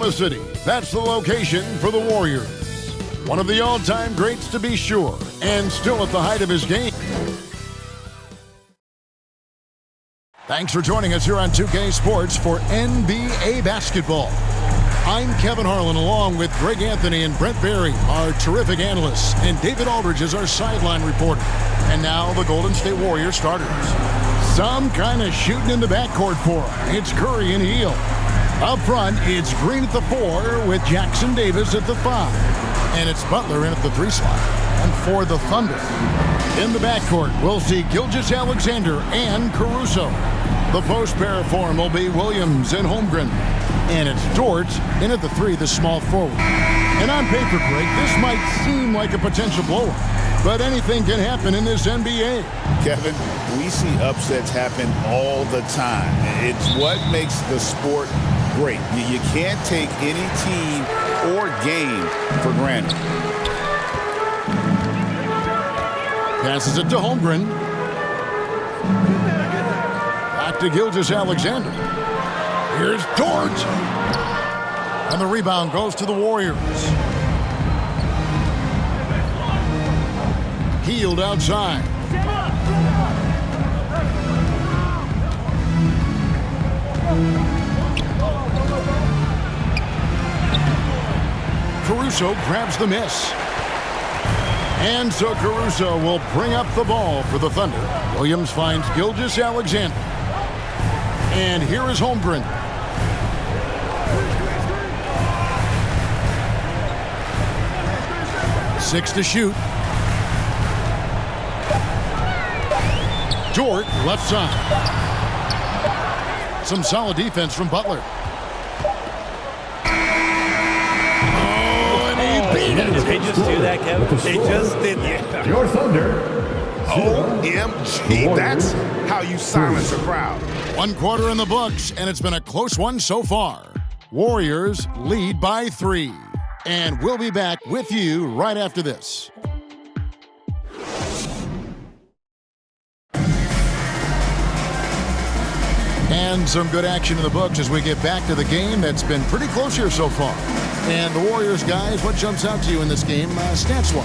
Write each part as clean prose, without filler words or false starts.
the city. That's the location for the Warriors. One of the all-time greats to be sure, and still at the height of his game. Thanks for joining us here on 2K Sports for NBA basketball. I'm Kevin Harlan, along with Greg Anthony and Brent Berry, our terrific analysts, and David Aldridge is our sideline reporter. And now the Golden State Warriors starters. Some kind of shooting in the backcourt for them. It's Curry and Hield. Up front, it's Green at the 4 with Jackson Davis at the 5. And it's Butler in at the 3 slot. And for the Thunder, in the backcourt, we'll see Gilgeous-Alexander and Caruso. The post pair for him will be Williams and Holmgren. And it's Dort in at the 3, the small forward. And on paper, Greg, this might seem like a potential blowout, but anything can happen in this NBA. Kevin, we see upsets happen all the time. It's what makes the sport great. You can't take any team or game for granted. Passes it to Holmgren. Back to Gilgeous-Alexander. Here's Dort. And the rebound goes to the Warriors. Hield outside. Caruso grabs the miss. And so Caruso will bring up the ball for the Thunder. Williams finds Gilgeous-Alexander. And here is Holmgren. Six to shoot. Dort, left side. Some solid defense from Butler. Oh, and he beat it. Did they just do that, Kevin? They just did that. Your Thunder. OMG, that's how you silence a crowd. 1 quarter in the books, and it's been a close one so far. Warriors lead by 3. And we'll be back with you right after this. And some good action in the books as we get back to the game that's been pretty close here so far. And the Warriors, guys, what jumps out to you in this game, stats-wise?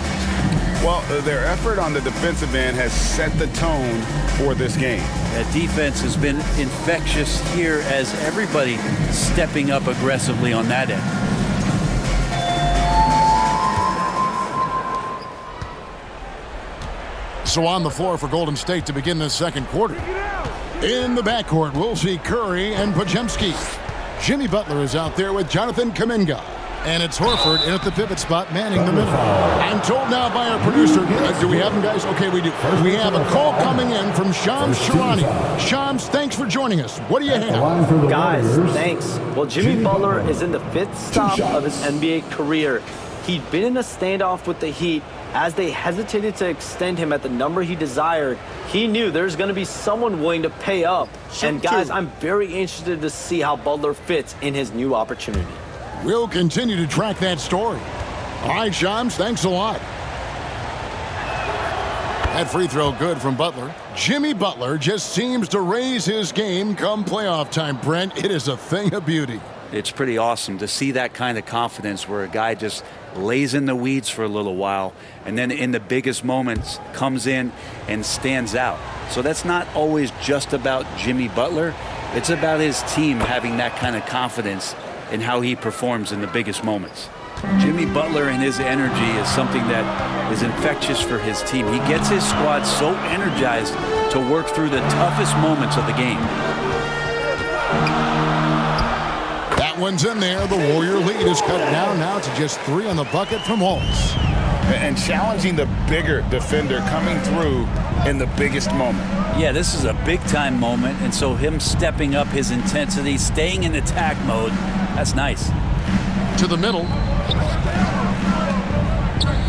Well, their effort on the defensive end has set the tone for this game. That defense has been infectious here as everybody stepping up aggressively on that end. So on the floor for Golden State to begin this second quarter. In the backcourt, we'll see Curry and Podziemski. Jimmy Butler is out there with Jonathan Kuminga. And it's Horford in at the pivot spot, manning the middle. I'm told now by our producer, do we have him, guys? Okay, we do. We have a call coming in from Shams Charania. Shams, thanks for joining us. What do you have? Guys, thanks. Well, Jimmy Butler is in the 5th stop of his NBA career. He'd been in a standoff with the Heat. As they hesitated to extend him at the number he desired, he knew there's going to be someone willing to pay up. And guys, I'm very interested to see how Butler fits in his new opportunity. We'll continue to track that story. All right, Shams, thanks a lot. That free throw good from Butler. Jimmy Butler just seems to raise his game come playoff time, Brent. It is a thing of beauty. It's pretty awesome to see that kind of confidence where a guy just lays in the weeds for a little while and then in the biggest moments comes in and stands out. So that's not always just about Jimmy Butler. It's about his team having that kind of confidence in how he performs in the biggest moments. Jimmy Butler and his energy is something that is infectious for his team. He gets his squad so energized to work through the toughest moments of the game. That one's in there. The Warrior lead is cut down now to just 3 on the bucket from Holmes. And challenging the bigger defender coming through in the biggest moment. Yeah, this is a big-time moment, and so him stepping up his intensity, staying in attack mode, that's nice. To the middle.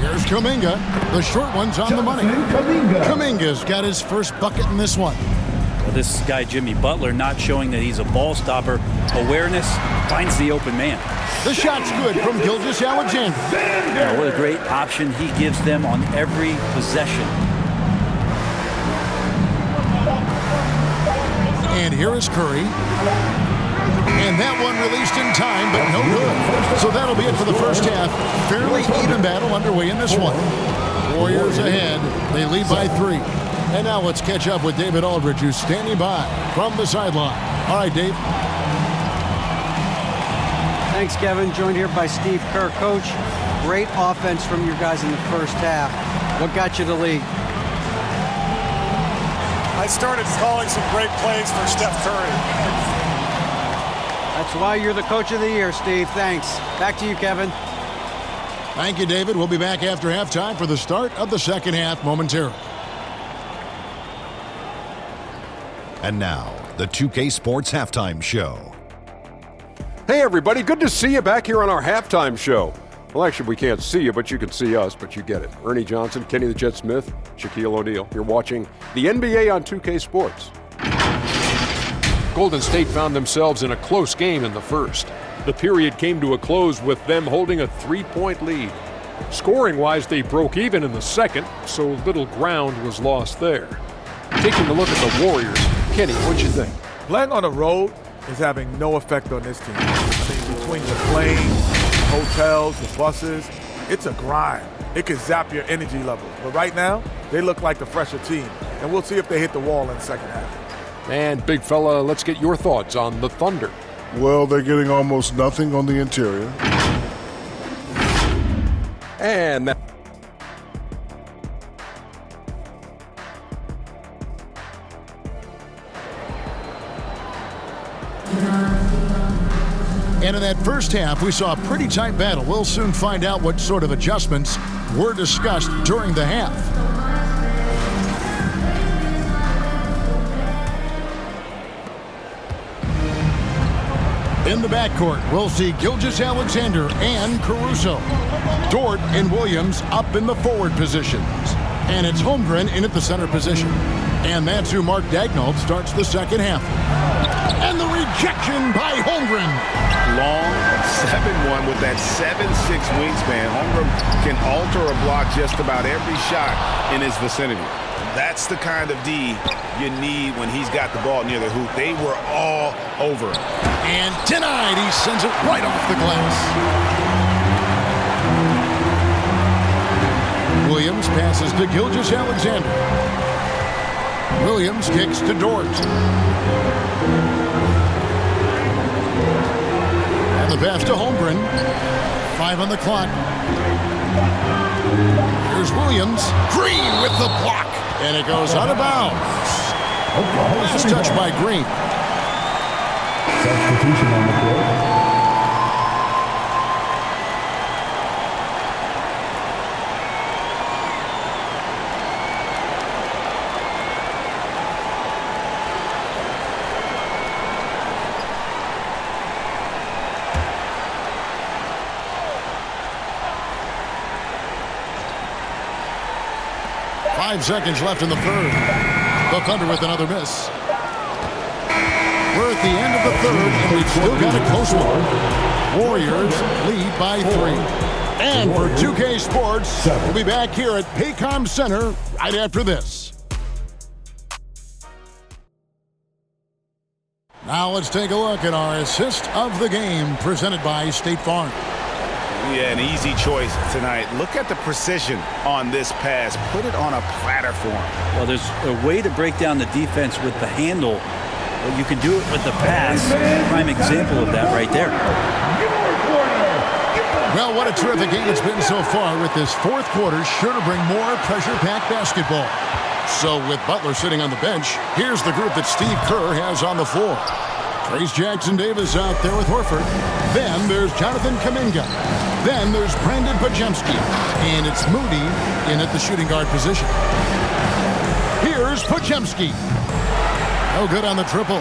Here's Kuminga. The short one's on the money. Kuminga's got his first bucket in this one. Well, this guy, Jimmy Butler, not showing that he's a ball stopper. Awareness, finds the open man. The shot's good from Gilgeous-Alexander. Yeah, what a great option he gives them on every possession. And here is Curry. And that one released in time, but no good. So that'll be it for the first half. Fairly even battle underway in this one. Warriors ahead. They lead by 3. And now let's catch up with David Aldridge, who's standing by from the sideline. All right, Dave. Thanks, Kevin. Joined here by Steve Kerr. Coach, great offense from your guys in the first half. What got you the lead? I started calling some great plays for Steph Curry. That's why you're the coach of the year, Steve. Thanks. Back to you, Kevin. Thank you, David. We'll be back after halftime for the start of the second half momentarily. And now, the 2K Sports Halftime Show. Hey, everybody. Good to see you back here on our halftime show. Well, actually, we can't see you, but you can see us, but you get it. Ernie Johnson, Kenny the Jet Smith, Shaquille O'Neal. You're watching the NBA on 2K Sports. Golden State found themselves in a close game in the first. The period came to a close with them holding a 3-point lead. Scoring-wise, they broke even in the second, so little ground was lost there. Taking a look at the Warriors, Kenny, what'd you think? Playing on the road is having no effect on this team. I mean, between the planes, hotels, the buses, it's a grind. It could zap your energy levels. But right now, they look like the fresher team. And we'll see if they hit the wall in the second half. And big fella, let's get your thoughts on the Thunder. Well, they're getting almost nothing on the interior. And that And in that first half, we saw a pretty tight battle. We'll soon find out what sort of adjustments were discussed during the half. In the backcourt, we'll see Gilgeous-Alexander and Caruso. Dort and Williams up in the forward positions. And it's Holmgren in at the center position. And that's who Mark Daigneault starts the second half. And the rejection by Holmgren. Long 7-1 with that 7'6" wingspan. Holmgren can alter a block just about every shot in his vicinity. That's the kind of D you need when he's got the ball near the hoop. They were all over him. And denied. He sends it right off the glass. Williams passes to Gilgeous-Alexander. Williams kicks to Dort. And the pass to Holmgren. 5 on the clock. Here's Williams. Green with the block. And it goes out of bounds. Last touch by Green. Substitution on the floor. Five seconds left in the third. The Thunder with another miss. We're at the end of the third, and we've still got a close one. Warriors lead by 3. And for 2K Sports, we'll be back here at PayCom Center right after this. Now let's take a look at our assist of the game presented by State Farm. Yeah, an easy choice tonight. Look at the precision on this pass. Put it on a platter for him. Well, there's a way to break down the defense with the handle. But you can do it with the pass. Prime example of that right there. Well, what a terrific game it's been so far, with this fourth quarter sure to bring more pressure-packed basketball. So with Butler sitting on the bench, here's the group that Steve Kerr has on the floor. Trace Jackson-Davis out there with Horford. Then there's Jonathan Kuminga. Then there's Brandon Podziemski. And it's Moody in at the shooting guard position. Here's Podziemski. No good on the triple.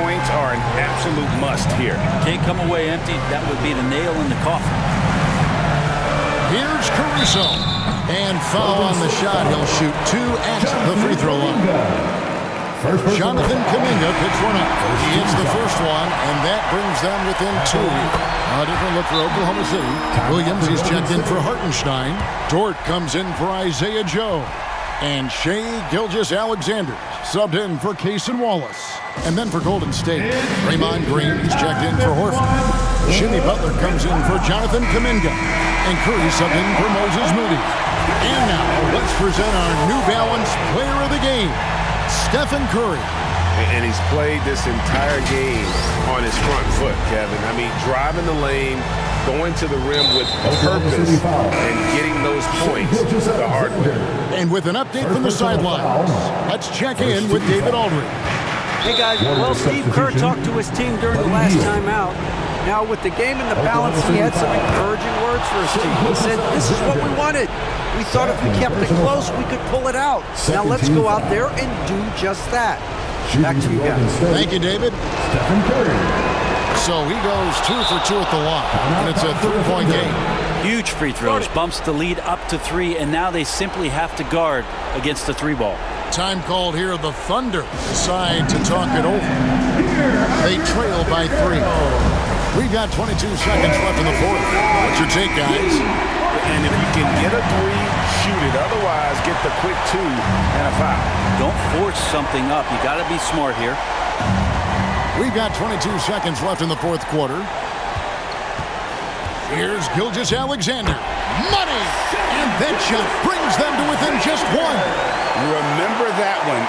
Points are an absolute must here. Can't come away empty. That would be the nail in the coffin. Here's Caruso. And foul on the shot. He'll shoot 2 at the free throw line. Jonathan Kuminga picks one up. He hits the first one, and that brings them within 2. A different look for Oklahoma City. Williams, he's checked in for Hartenstein. Dort comes in for Isaiah Joe. And Shea Gilgeous-Alexander subbed in for Cason Wallace. And then for Golden State, Draymond Green is checked in for Horford. Jimmy Butler comes in for Jonathan Kuminga. And Curry subbed in for Moses Moody. And now, let's present our New Balance player of the game, Stephen Curry. And he's played this entire game on his front foot, Kevin. I mean, driving the lane, going to the rim with purpose, and getting those points the hard way. And with an update from the sidelines, let's check in with David Aldridge. Hey guys, well, Steve Kerr talked to his team during the last time out. Now with the game in the balance, he had some encouraging words for his team. He said, this is what we wanted. We thought if we kept it close, we could pull it out. Now let's go out there and do just that. Back to you guys. Thank you, David. So he goes 2 for 2 at the line, and it's a 3-point game. Huge free throws, bumps the lead up to 3, and now they simply have to guard against the 3-ball. Time called here. The Thunder decide to talk it over. They trail by 3. We've got 22 seconds left in the fourth. What's your take, guys? And if you can get a 3, shoot it. Otherwise, get the quick 2 and a foul. Don't force something up. You got to be smart here. We've got 22 seconds left in the fourth quarter. Here's Gilgeous-Alexander. Money! And that shot brings them to within just 1. Remember that one.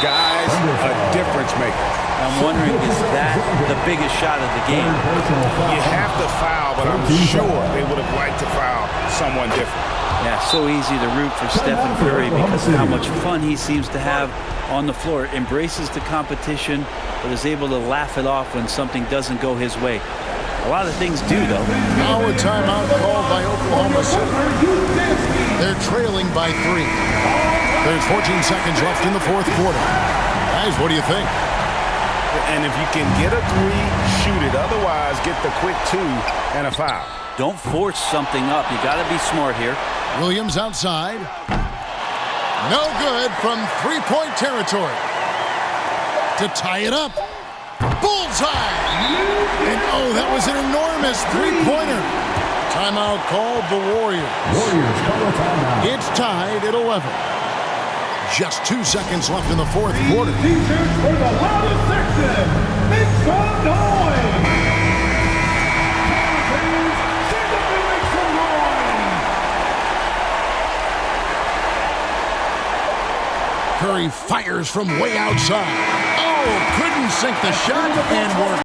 Guys, a difference maker. I'm wondering, is that the biggest shot of the game? You have to foul, but I'm sure they would have liked to foul someone different. Yeah, so easy to root for Stephen Curry because of how much fun he seems to have on the floor. Embraces the competition, but is able to laugh it off when something doesn't go his way. A lot of things do, though. Now a timeout called by Oklahoma City. They're trailing by 3. There's 14 seconds left in the fourth quarter. Guys, what do you think? And if you can get a 3, shoot it. Otherwise, get the quick 2 and a foul. Don't force something up. You got to be smart here. Williams outside. No good from 3-point territory. To tie it up. Bullseye! And oh, that was an enormous 3-pointer. Timeout called the Warriors. It's tied at 11. Just 2 seconds left in the fourth quarter. For the loudest section, make some noise! Curry fires from way outside. Oh, couldn't sink the shot and work.